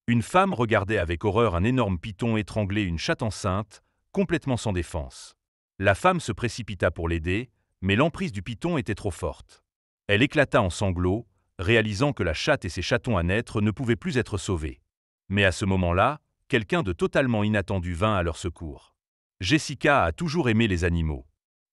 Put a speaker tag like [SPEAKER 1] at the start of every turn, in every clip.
[SPEAKER 1] Une femme regardait avec horreur un énorme python étrangler une chatte enceinte, complètement sans défense. La femme se précipita pour l'aider, mais l'emprise du python était trop forte. Elle éclata en sanglots, réalisant que la chatte et ses chatons à naître ne pouvaient plus être sauvés. Mais à ce moment-là, quelqu'un de totalement inattendu vint à leur secours. Jessica a toujours aimé les animaux.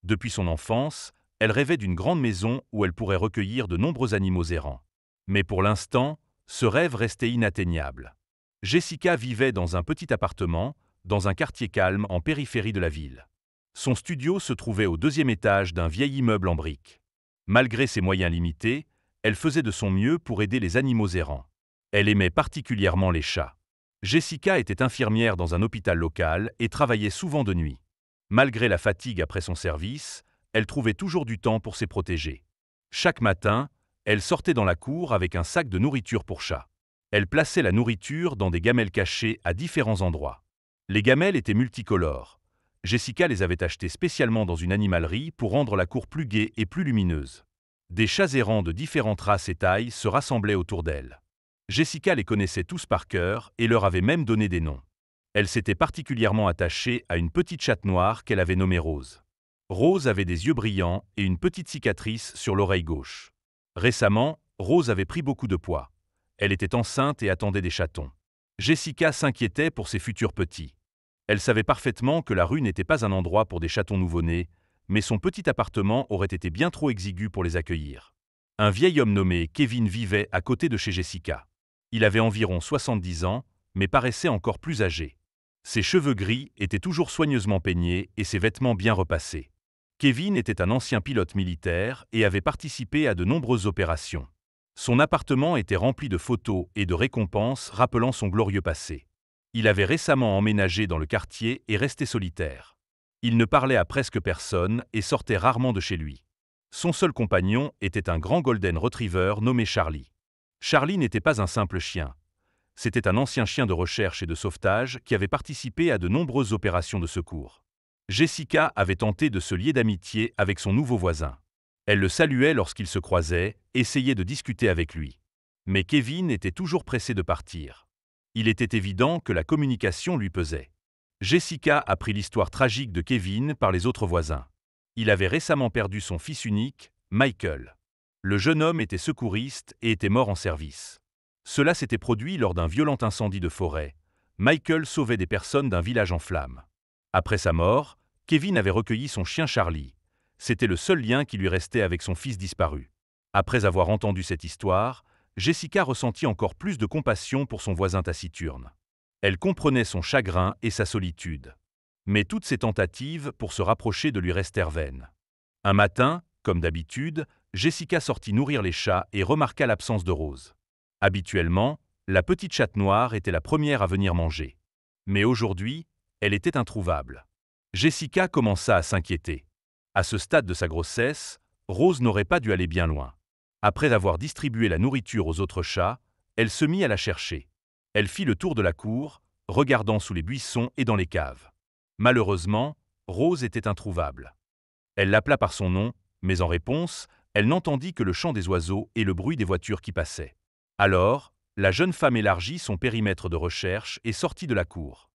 [SPEAKER 1] Depuis son enfance, elle rêvait d'une grande maison où elle pourrait recueillir de nombreux animaux errants. Mais pour l'instant, ce rêve restait inatteignable. Jessica vivait dans un petit appartement, dans un quartier calme en périphérie de la ville. Son studio se trouvait au deuxième étage d'un vieil immeuble en briques. Malgré ses moyens limités, elle faisait de son mieux pour aider les animaux errants. Elle aimait particulièrement les chats. Jessica était infirmière dans un hôpital local et travaillait souvent de nuit. Malgré la fatigue après son service, elle trouvait toujours du temps pour ses protégés. Chaque matin, elle sortait dans la cour avec un sac de nourriture pour chats. Elle plaçait la nourriture dans des gamelles cachées à différents endroits. Les gamelles étaient multicolores. Jessica les avait achetées spécialement dans une animalerie pour rendre la cour plus gaie et plus lumineuse. Des chats errants de différentes races et tailles se rassemblaient autour d'elle. Jessica les connaissait tous par cœur et leur avait même donné des noms. Elle s'était particulièrement attachée à une petite chatte noire qu'elle avait nommée Rose. Rose avait des yeux brillants et une petite cicatrice sur l'oreille gauche. Récemment, Rose avait pris beaucoup de poids. Elle était enceinte et attendait des chatons. Jessica s'inquiétait pour ses futurs petits. Elle savait parfaitement que la rue n'était pas un endroit pour des chatons nouveau-nés, mais son petit appartement aurait été bien trop exigu pour les accueillir. Un vieil homme nommé Kevin vivait à côté de chez Jessica. Il avait environ 70 ans, mais paraissait encore plus âgé. Ses cheveux gris étaient toujours soigneusement peignés et ses vêtements bien repassés. Kevin était un ancien pilote militaire et avait participé à de nombreuses opérations. Son appartement était rempli de photos et de récompenses rappelant son glorieux passé. Il avait récemment emménagé dans le quartier et restait solitaire. Il ne parlait à presque personne et sortait rarement de chez lui. Son seul compagnon était un grand golden retriever nommé Charlie. Charlie n'était pas un simple chien. C'était un ancien chien de recherche et de sauvetage qui avait participé à de nombreuses opérations de secours. Jessica avait tenté de se lier d'amitié avec son nouveau voisin. Elle le saluait lorsqu'ils se croisaient, essayait de discuter avec lui. Mais Kevin était toujours pressé de partir. Il était évident que la communication lui pesait. Jessica apprit l'histoire tragique de Kevin par les autres voisins. Il avait récemment perdu son fils unique, Michael. Le jeune homme était secouriste et était mort en service. Cela s'était produit lors d'un violent incendie de forêt. Michael sauvait des personnes d'un village en flammes. Après sa mort, Kevin avait recueilli son chien Charlie. C'était le seul lien qui lui restait avec son fils disparu. Après avoir entendu cette histoire, Jessica ressentit encore plus de compassion pour son voisin taciturne. Elle comprenait son chagrin et sa solitude. Mais toutes ses tentatives pour se rapprocher de lui restèrent vaines. Un matin, comme d'habitude, Jessica sortit nourrir les chats et remarqua l'absence de Rose. Habituellement, la petite chatte noire était la première à venir manger. Mais aujourd'hui, elle était introuvable. Jessica commença à s'inquiéter. À ce stade de sa grossesse, Rose n'aurait pas dû aller bien loin. Après avoir distribué la nourriture aux autres chats, elle se mit à la chercher. Elle fit le tour de la cour, regardant sous les buissons et dans les caves. Malheureusement, Rose était introuvable. Elle l'appela par son nom, mais en réponse, elle n'entendit que le chant des oiseaux et le bruit des voitures qui passaient. Alors, la jeune femme élargit son périmètre de recherche et sortit de la cour.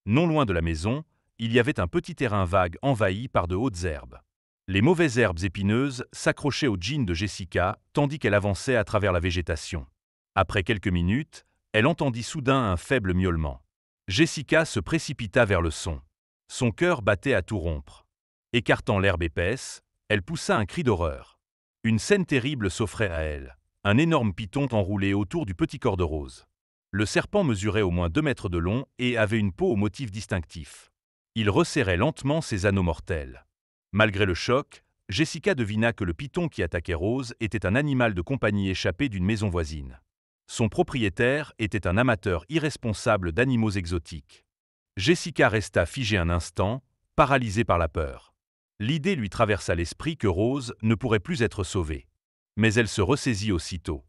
[SPEAKER 1] Non loin de la maison, il y avait un petit terrain vague envahi par de hautes herbes. Les mauvaises herbes épineuses s'accrochaient au jean de Jessica tandis qu'elle avançait à travers la végétation. Après quelques minutes, elle entendit soudain un faible miaulement. Jessica se précipita vers le son. Son cœur battait à tout rompre. Écartant l'herbe épaisse, elle poussa un cri d'horreur. Une scène terrible s'offrait à elle. Un énorme python enroulé autour du petit corps de Rose. Le serpent mesurait au moins 2 mètres de long et avait une peau au motif distinctif. Il resserrait lentement ses anneaux mortels. Malgré le choc, Jessica devina que le python qui attaquait Rose était un animal de compagnie échappé d'une maison voisine. Son propriétaire était un amateur irresponsable d'animaux exotiques. Jessica resta figée un instant, paralysée par la peur. L'idée lui traversa l'esprit que Rose ne pourrait plus être sauvée. Mais elle se ressaisit aussitôt.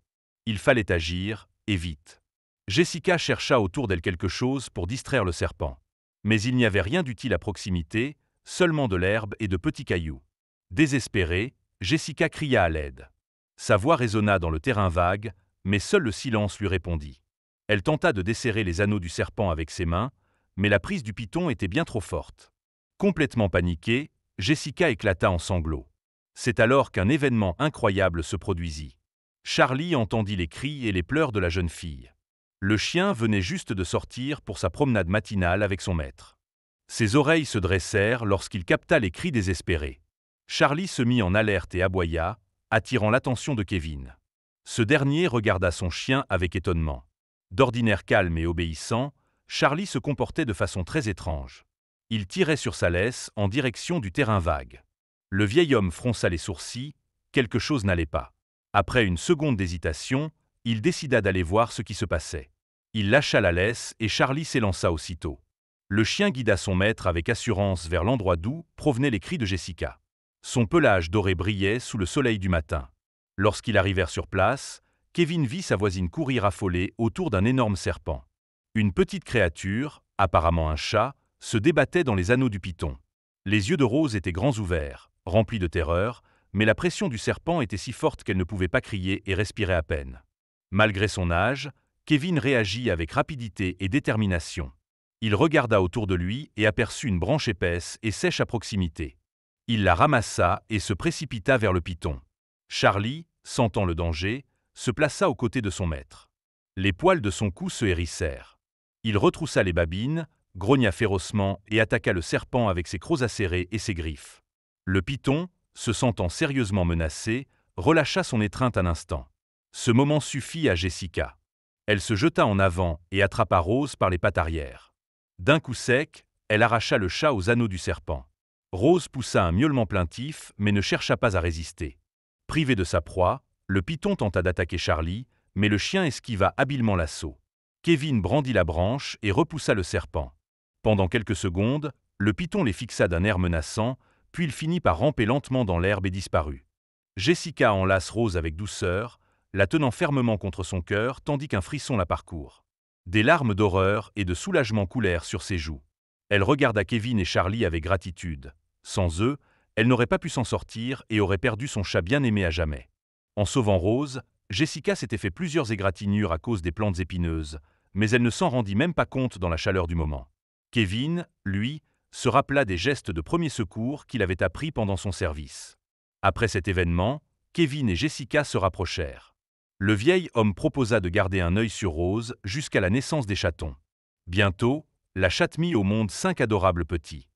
[SPEAKER 1] Il fallait agir, et vite. Jessica chercha autour d'elle quelque chose pour distraire le serpent. Mais il n'y avait rien d'utile à proximité, seulement de l'herbe et de petits cailloux. Désespérée, Jessica cria à l'aide. Sa voix résonna dans le terrain vague, mais seul le silence lui répondit. Elle tenta de desserrer les anneaux du serpent avec ses mains, mais la prise du python était bien trop forte. Complètement paniquée, Jessica éclata en sanglots. C'est alors qu'un événement incroyable se produisit. Charlie entendit les cris et les pleurs de la jeune fille. Le chien venait juste de sortir pour sa promenade matinale avec son maître. Ses oreilles se dressèrent lorsqu'il capta les cris désespérés. Charlie se mit en alerte et aboya, attirant l'attention de Kevin. Ce dernier regarda son chien avec étonnement. D'ordinaire calme et obéissant, Charlie se comportait de façon très étrange. Il tirait sur sa laisse en direction du terrain vague. Le vieil homme fronça les sourcils, quelque chose n'allait pas. Après une seconde d'hésitation, il décida d'aller voir ce qui se passait. Il lâcha la laisse et Charlie s'élança aussitôt. Le chien guida son maître avec assurance vers l'endroit d'où provenaient les cris de Jessica. Son pelage doré brillait sous le soleil du matin. Lorsqu'ils arrivèrent sur place, Kevin vit sa voisine courir affolée autour d'un énorme serpent. Une petite créature, apparemment un chat, se débattait dans les anneaux du python. Les yeux de Rose étaient grands ouverts, remplis de terreur, mais la pression du serpent était si forte qu'elle ne pouvait pas crier et respirer à peine. Malgré son âge, Kevin réagit avec rapidité et détermination. Il regarda autour de lui et aperçut une branche épaisse et sèche à proximité. Il la ramassa et se précipita vers le python. Charlie, sentant le danger, se plaça aux côtés de son maître. Les poils de son cou se hérissèrent. Il retroussa les babines, grogna férocement et attaqua le serpent avec ses crocs acérés et ses griffes. Le python, se sentant sérieusement menacé, relâcha son étreinte un instant. Ce moment suffit à Jessica. Elle se jeta en avant et attrapa Rose par les pattes arrière. D'un coup sec, elle arracha le chat aux anneaux du serpent. Rose poussa un miaulement plaintif mais ne chercha pas à résister. Privé de sa proie, le python tenta d'attaquer Charlie, mais le chien esquiva habilement l'assaut. Kevin brandit la branche et repoussa le serpent. Pendant quelques secondes, le python les fixa d'un air menaçant, puis il finit par ramper lentement dans l'herbe et disparut. Jessica enlace Rose avec douceur, la tenant fermement contre son cœur tandis qu'un frisson la parcourt. Des larmes d'horreur et de soulagement coulèrent sur ses joues. Elle regarda Kevin et Charlie avec gratitude. Sans eux, elle n'aurait pas pu s'en sortir et aurait perdu son chat bien-aimé à jamais. En sauvant Rose, Jessica s'était fait plusieurs égratignures à cause des plantes épineuses, mais elle ne s'en rendit même pas compte dans la chaleur du moment. Kevin, lui, se rappela des gestes de premier secours qu'il avait appris pendant son service. Après cet événement, Kevin et Jessica se rapprochèrent. Le vieil homme proposa de garder un œil sur Rose jusqu'à la naissance des chatons. Bientôt, la chatte mit au monde 5 adorables petits.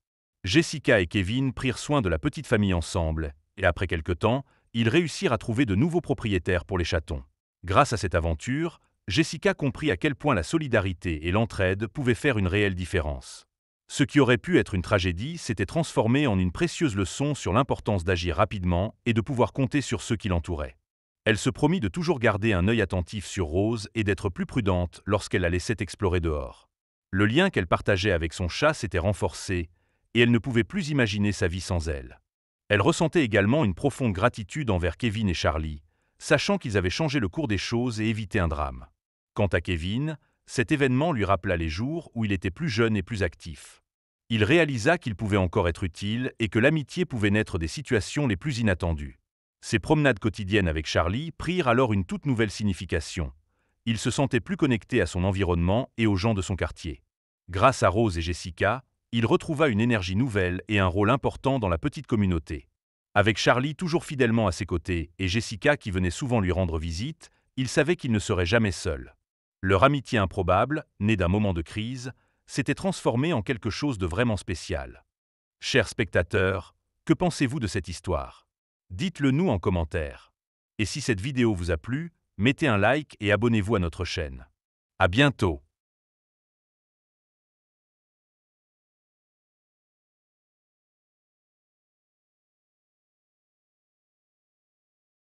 [SPEAKER 1] Jessica et Kevin prirent soin de la petite famille ensemble, et après quelque temps, ils réussirent à trouver de nouveaux propriétaires pour les chatons. Grâce à cette aventure, Jessica comprit à quel point la solidarité et l'entraide pouvaient faire une réelle différence. Ce qui aurait pu être une tragédie s'était transformé en une précieuse leçon sur l'importance d'agir rapidement et de pouvoir compter sur ceux qui l'entouraient. Elle se promit de toujours garder un œil attentif sur Rose et d'être plus prudente lorsqu'elle la laissait explorer dehors. Le lien qu'elle partageait avec son chat s'était renforcé, et elle ne pouvait plus imaginer sa vie sans elle. Elle ressentait également une profonde gratitude envers Kevin et Charlie, sachant qu'ils avaient changé le cours des choses et évité un drame. Quant à Kevin, cet événement lui rappela les jours où il était plus jeune et plus actif. Il réalisa qu'il pouvait encore être utile et que l'amitié pouvait naître des situations les plus inattendues. Ses promenades quotidiennes avec Charlie prirent alors une toute nouvelle signification. Il se sentait plus connecté à son environnement et aux gens de son quartier. Grâce à Rose et Jessica, il retrouva une énergie nouvelle et un rôle important dans la petite communauté. Avec Charlie toujours fidèlement à ses côtés et Jessica qui venait souvent lui rendre visite, il savait qu'il ne serait jamais seul. Leur amitié improbable, née d'un moment de crise, s'était transformée en quelque chose de vraiment spécial. Chers spectateurs, que pensez-vous de cette histoire? Dites-le nous en commentaire. Et si cette vidéo vous a plu, mettez un like et abonnez-vous à notre chaîne. À bientôt!